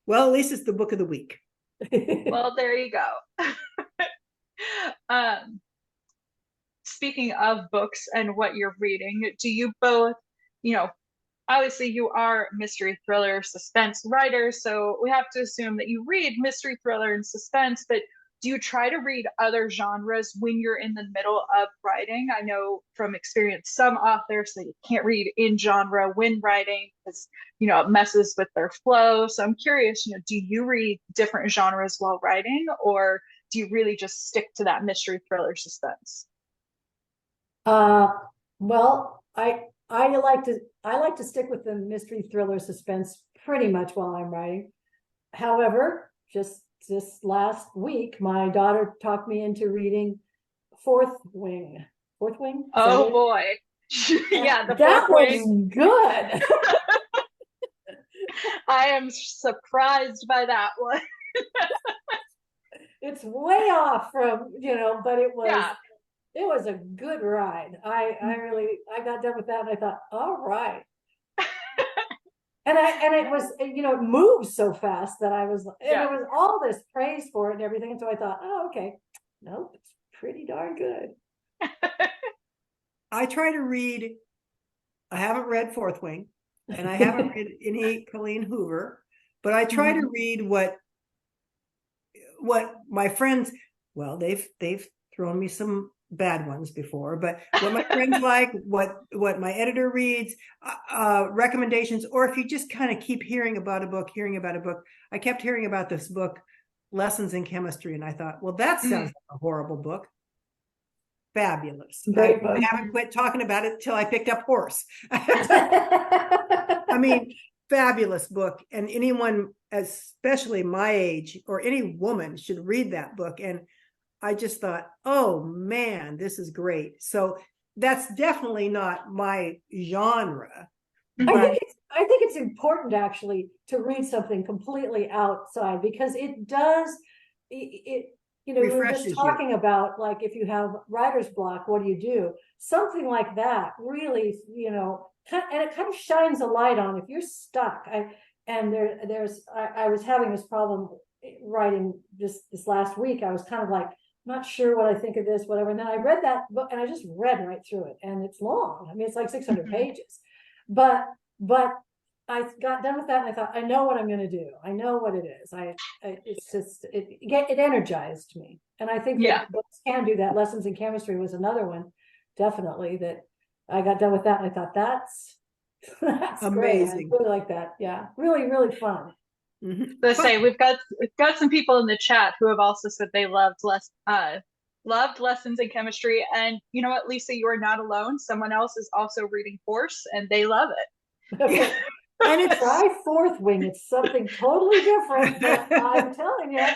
Well, at least it's the book of the week. Well, there you go. Speaking of books and what you're reading, do you both, obviously you are mystery thriller suspense writer, so we have to assume that you read mystery thriller and suspense, but do you try to read other genres when you're in the middle of writing? I know from experience some authors that you can't read in genre when writing because, it messes with their flow. So I'm curious, do you read different genres while writing, or do you really just stick to that mystery thriller suspense? Well, I like to stick with the mystery thriller suspense pretty much while I'm writing. However, just this last week, my daughter talked me into reading Fourth Wing. Fourth Wing? Oh boy. Yeah, the that Fourth was Wing. Good. I am surprised by that one. It's way off from, but it was Yeah. it was a good ride. I got done with that and I thought, all right. And it was, it moves so fast that I was, and Yeah. there was all this praise for it and everything. And so I thought, oh, okay. Nope, it's pretty darn good. I try to read, I haven't read Fourth Wing, and I haven't read any Colleen Hoover, but I try to read what my friends, well, they've thrown me some bad ones before, but what my friends like, what my editor reads, recommendations, or if you just kind of keep hearing about a book. I kept hearing about this book, Lessons in Chemistry, and I thought, well, that sounds like a horrible book. Fabulous. I haven't quit talking about it till I picked up Horse. I mean, fabulous book, and anyone, especially my age, or any woman, should read that book. And I just thought, oh man, this is great. So that's definitely not my genre. I think it's important actually to read something completely outside, because it does we were just talking about, like, if you have writer's block, what do? Something like that really, and it kind of shines a light on if you're stuck. I was having this problem writing this last week. I was kind of like, not sure what I think of this, whatever. And then I read that book and I just read right through it, and it's long. I mean, it's like 600 pages, but I got done with that and I thought, I know what I'm going to do. I know what it is. It's just, it energized me. And I think that books can do that. Lessons in Chemistry was another one, definitely, that I got done with that. And I thought, that's amazing. Great. I really like that. Yeah. Really, really fun. Let's say we've got some people in the chat who have also said they loved Lessons in Chemistry. And you know what, Lisa, you are not alone. Someone else is also reading Horse and they love it. Okay. And it's try Fourth Wing. It's something totally different, but I'm telling you.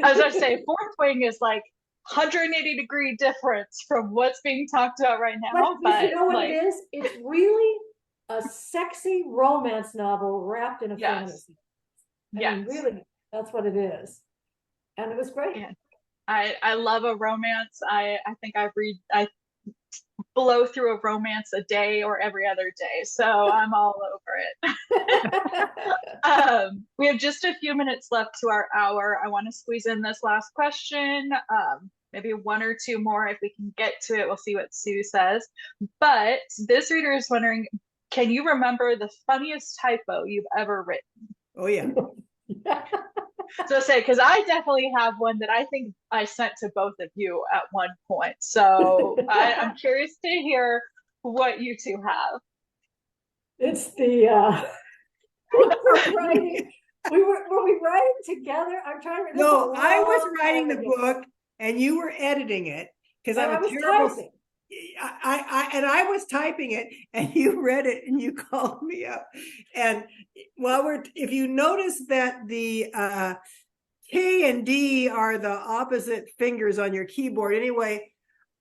As I say, Fourth Wing is like 180-degree difference from what's being talked about right now. But you know what it is? It's really a sexy romance novel wrapped in a fantasy. I mean, really, that's what it is. And it was great. Yeah. I love a romance. I think I blow through a romance a day or every other day, so I'm all over it. We have just a few minutes left to our hour. I want to squeeze in this last question, maybe one or two more if we can get to it. We'll see what Sue says, but this reader is wondering, can you remember the funniest typo you've ever written? Oh yeah. So say, because I definitely have one that I think I sent to both of you at one point. So I'm curious to hear what you two have. It's the were we writing together? I'm trying to remember. No, I was writing the book and you were editing it, because I'm a terrible typing. I was typing it and you read it and you called me up. And if you notice that the K and D are the opposite fingers on your keyboard anyway,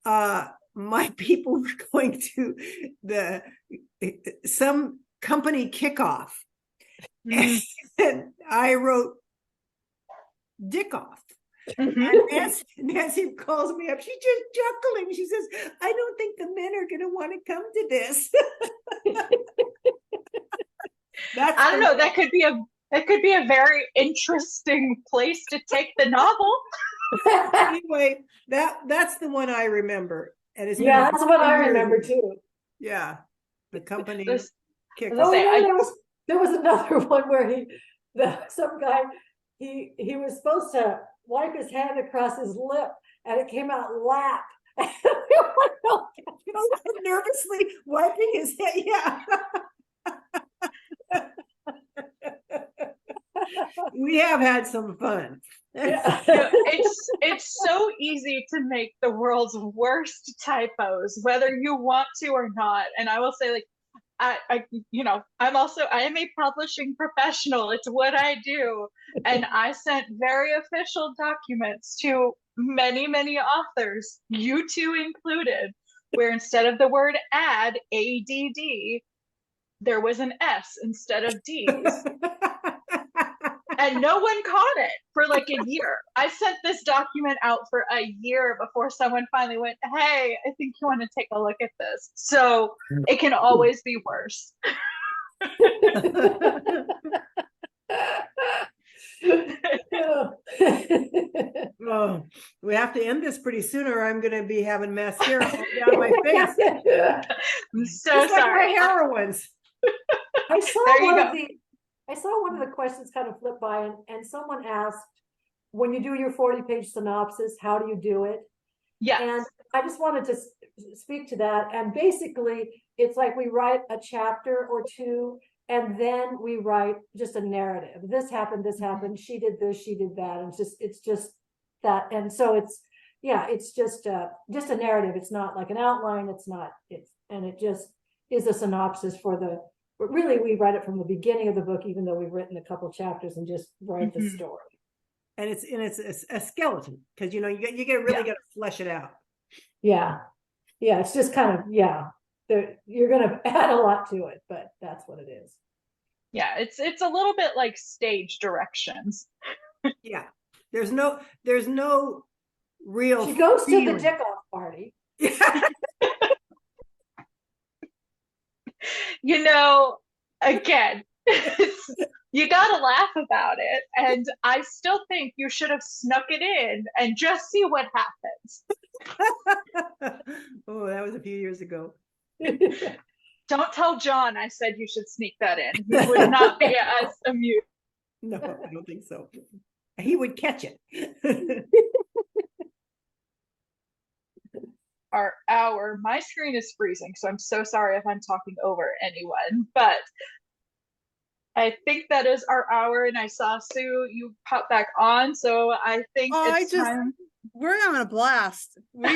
my people were going to some company kickoff, and I wrote Dick off. And Nancy calls me up. She's just chuckling. She says, I don't think the men are going to want to come to this. I don't know. That could be a very interesting place to take the novel. Anyway, that's the one I remember. And it's that's what I remember too. Yeah. The company. Kick Let's Oh, say, no, there was another one where some guy, he was supposed to wipe his hand across his lip and it came out lap. nervously wiping his head. Yeah. We have had some fun. it's so easy to make the world's worst typos, whether you want to or not. And I will say, like, I am a publishing professional. It's what I do. And I sent very official documents to many, many authors, you two included, where instead of the word add, ADD, there was an S instead of D's. And no one caught it for like a year. I sent this document out for a year before someone finally went, hey, I think you want to take a look at this. So it can always be worse. Oh, we have to end this pretty soon, or I'm going to be having mascara all down my face. I'm so Just like sorry. my heroines. I saw There you one go. of the I saw one of the questions kind of flip by, and someone asked, when you do your 40-page synopsis, how do you do it? Yes. And I just wanted to speak to that. And basically, it's like we write a chapter or two, and then we write just a narrative. This happened, she did this, she did that. And it's just that. And so it's just a narrative. It's not like an outline. It just is a synopsis but really we write it from the beginning of the book, even though we've written a couple chapters, and just write the story. And it's a skeleton, because you really got to flesh it out. Yeah. It's just kind of, you're going to add a lot to it, but that's what it is. Yeah, it's a little bit like stage directions. Yeah, there's no real. She goes feeling. to the dick-off party. Again, you gotta laugh about it, and I still think you should have snuck it in and just see what happens. Oh, that was a few years ago. Don't tell John I said you should sneak that in. He would not be as amused. No, I don't think so. He would catch it. My screen is freezing, so I'm so sorry if I'm talking over anyone, but I think that is our hour, and I saw Sue, you pop back on, so I think time. We're having a blast. We're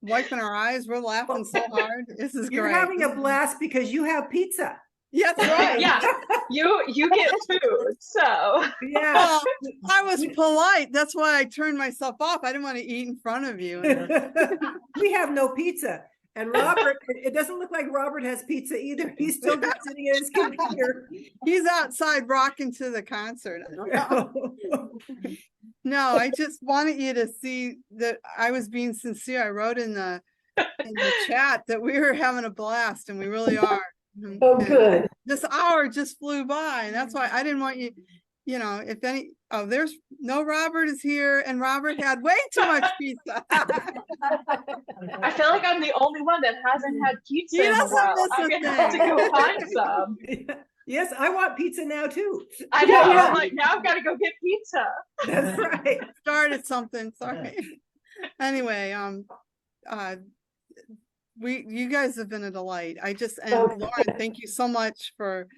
wiping our eyes. We're laughing so hard. This is You're great. having a blast because you have pizza. Yeah, that's right. Yeah, you get food, so Yeah. Well, I was polite. That's why I turned myself off. I didn't want to eat in front of you. We have no pizza. And Robert, it doesn't look like Robert has pizza either. He's still sitting at his computer. He's outside rocking to the concert. No, I just wanted you to see that I was being sincere. I wrote in the chat that we were having a blast, and we really are. Oh, good. This hour just flew by, and that's why I didn't want you, there's no Robert is here, and Robert had way too much pizza. I feel like I'm the only one that hasn't had pizza in a while. I'm gonna have to go find some. Yes, I want pizza now too. I know. Yeah. I'm like, now I've got to go get pizza. That's right. Started something. Sorry. Anyway, you guys have been a delight. Lauren, thank you so much for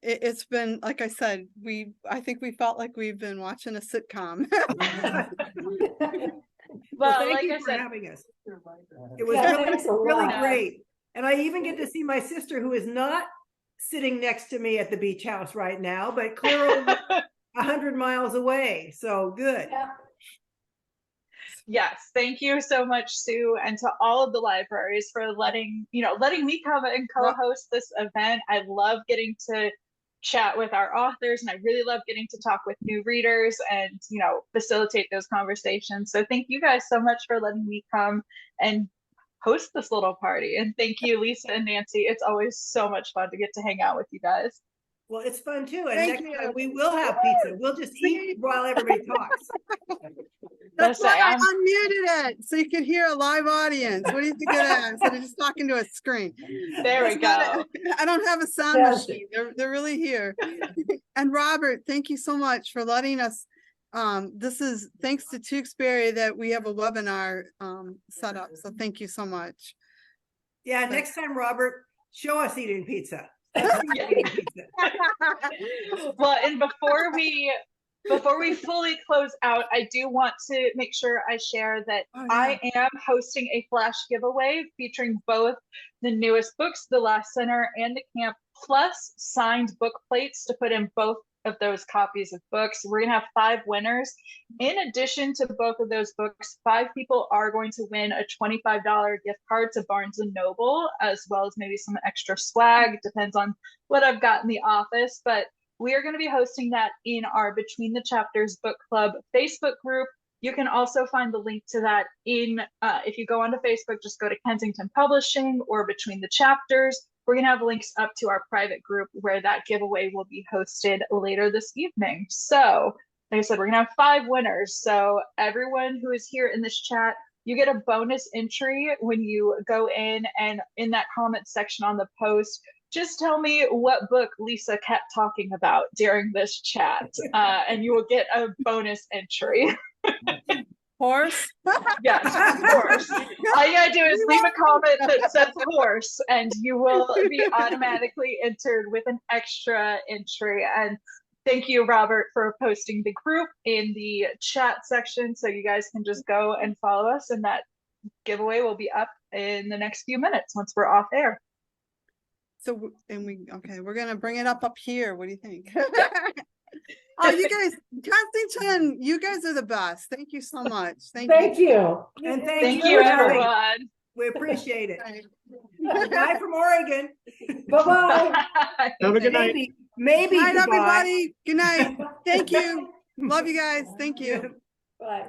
it. It's been, like I said, I think we felt like we've been watching a sitcom. Well, thank you for having us. It was really great. And I even get to see my sister, who is not sitting next to me at the beach house right now, but clear over 100 miles away. So good. Yeah. Yes, thank you so much, Sue, and to all of the libraries for letting me come and co-host this event. I love getting to chat with our authors, and I really love getting to talk with new readers and facilitate those conversations. So thank you guys so much for letting me come and host this little party. And thank you, Lisa and Nancy. It's always so much fun to get to hang out with you guys. Well, it's fun too. And Thank next time you. we will have pizza. We'll just eat while everybody talks. That's Let's why say, I unmuted it, so you could hear a live audience. What do you think of that? Instead of just talking to a screen. There we That's not go. it. I don't have a sound Yes. machine. They're really here. And Robert, thank you so much for letting us. This is thanks to Tewksbury that we have a webinar set up. So thank you so much. Yeah, next time, Robert, show us eating pizza. Yeah. Well, and before we fully close out, I do want to make sure I share that Oh, yeah. I am hosting a flash giveaway featuring both the newest books, The Last Sinner and The Camp, plus signed book plates to put in both of those copies of books. We're gonna have 5 winners. In addition to both of those books, 5 people are going to win a $25 gift card to Barnes & Noble, as well as maybe some extra swag. Depends on what I've got in the office, but we are going to be hosting that in our Between the Chapters Book Club Facebook group. You can also find the link to that in, if you go onto Facebook, just go to Kensington Publishing or Between the Chapters. We're going to have links up to our private group where that giveaway will be hosted later this evening. So, like I said, we're going to have 5 winners. So everyone who is here in this chat, you get a bonus entry when you go in, and in that comment section on the post, just tell me what book Lisa kept talking about during this chat, and you will get a bonus entry. Horse. Yes, of course. All you gotta do is leave a comment that says horse, and you will be automatically entered with an extra entry. And thank you, Robert, for posting the group in the chat section, so you guys can just go and follow us, and that giveaway will be up in the next few minutes once we're off air. So, okay, we're gonna bring it up here. What do you think? Oh, you guys, Kensington, you guys are the best. Thank you so much. Thank you. And Thank you you, for coming. everyone. We appreciate it. you. Bye from Oregon. Bye-bye. Have a good night. Maybe Good night, goodbye. everybody. Good night. Thank you. Love you guys. Thank you. Bye.